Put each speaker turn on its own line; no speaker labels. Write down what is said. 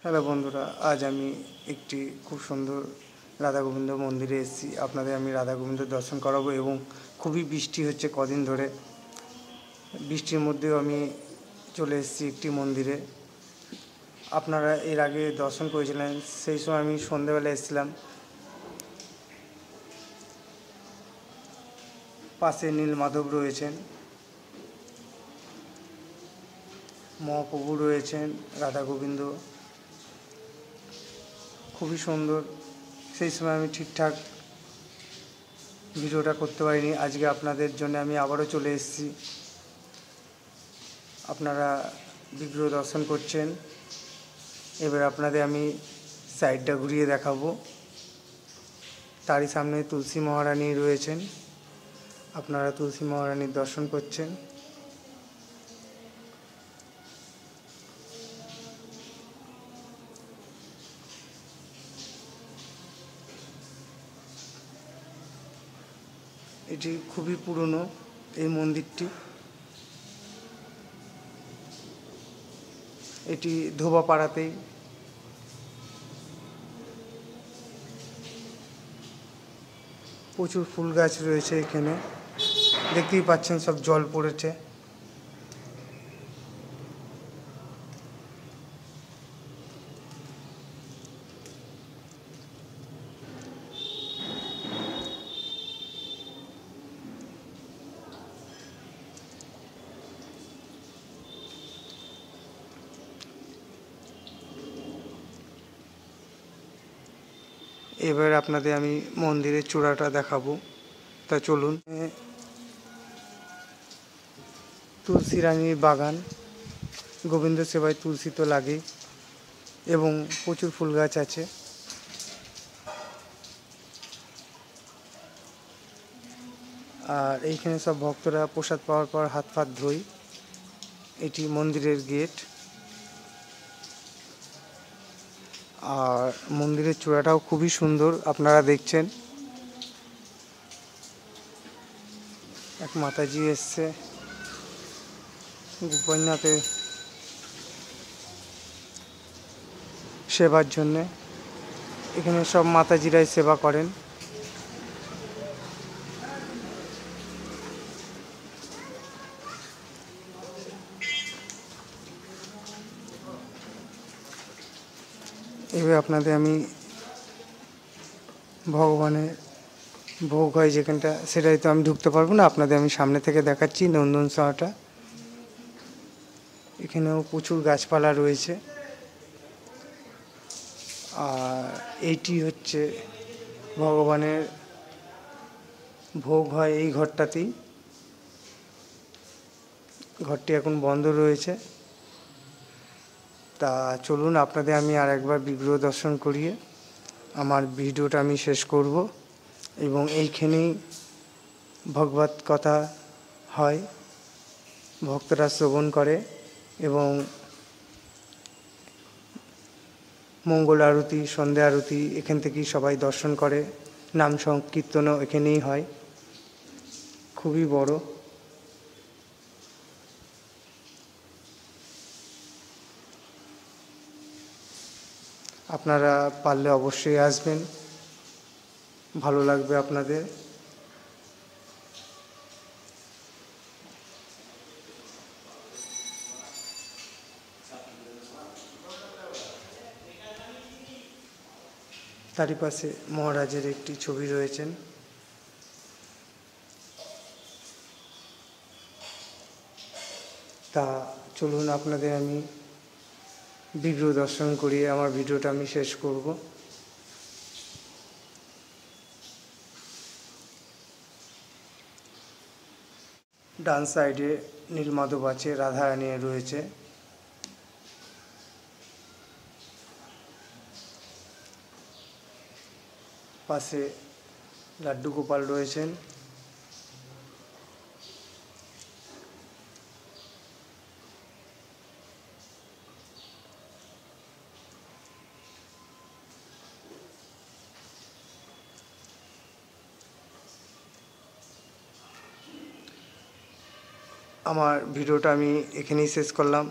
Hello বন্ধুরা, আজ আমি একটি খুব সুন্দর রাধা গোবিন্দ মন্দিরে এসেছি। আপনাদের আমি রাধা গোবিন্দ দর্শন করাবো এবং খুবই বৃষ্টি হচ্ছে কদিন ধরে। বৃষ্টির মধ্যেও আমি চলে এসেছি একটি মন্দিরে। আপনারা এর আগে দর্শন করেছিলেন, সেই সময় আমি সন্ধেবেলা এসেছিলাম। পাশে নীলমাধব রয়েছেন, মহাপ্রভু রয়েছেন, রাধা গোবিন্দ খুবই সুন্দর। সেই সময় আমি ঠিকঠাক ভিডিওটা করতে পারিনি। আজকে আপনাদের জন্য আমি আবারও চলে এসেছি। আপনারা বিগ্রহ দর্শন করছেন, এবার আপনাদের আমি সাইডটা ঘুরিয়ে দেখাবো। তারই সামনে তুলসী মহারানী রয়েছেন, আপনারা তুলসী মহারানীর দর্শন করছেন। এটি খুবই পুরনো এই মন্দিরটি। এটি ধোবাপাড়াতেই। প্রচুর ফুল গাছ রয়েছে এখানে, দেখতেই পাচ্ছেন সব জল পড়েছে। এবার আপনাদের আমি মন্দিরের চূড়াটা দেখাবো, তা চলুন। তুলসী রানীর বাগান, গোবিন্দ সেবায় তুলসী তো লাগেই এবং প্রচুর ফুল গাছ আছে। আর এইখানে সব ভক্তরা প্রসাদ পাওয়ার পর হাত ফাত ধোয়। এটি মন্দিরের গেট। আর মন্দিরের চূড়াটাও খুবই সুন্দর, আপনারা দেখছেন। এক মাতাজি এসছে গোপীনাথের সেবার জন্যে। এখানে সব মাতাজিরাই সেবা করেন। এবার আপনাদের আমি ভগবানের ভোগ হয় যেখানটা, সেটাই তো আমি ঢুকতে পারবো না, আপনাদের আমি সামনে থেকে দেখাচ্ছি নন্দনসহাটা। এখানেও প্রচুর গাছপালা রয়েছে। আর এইটি হচ্ছে ভগবানের ভোগ হয় এই ঘরটাতেই। ঘরটি এখন বন্ধ রয়েছে। তা চলুন আপনাদের আমি আর একবার বিগ্রহ দর্শন করিয়ে আমার ভিডিওটা আমি শেষ করব। এবং এইখানেই ভগবত কথা হয়, ভক্তরা শ্রবণ করে এবং মঙ্গল আরতি, সন্ধ্যা আরতি এখান থেকেই সবাই দর্শন করে। নাম সংকীর্তনও এখানেই হয়, খুবই বড়। আপনারা পারলে অবশ্যই আসবেন, ভালো লাগবে আপনাদের। তারই পাশে মহারাজের একটি ছবি রয়েছেন। তা চলুন আপনাদের আমি বিগ্রহ দর্শন করিয়ে আমার ভিডিওটা আমি শেষ করব। ডান সাইডে নীলমাধব আছে, রাধারানী রয়েছে। পাশে লাড্ডু গোপাল রয়েছেন। আমার ভিডিওটা আমি এখানেই শেষ করলাম।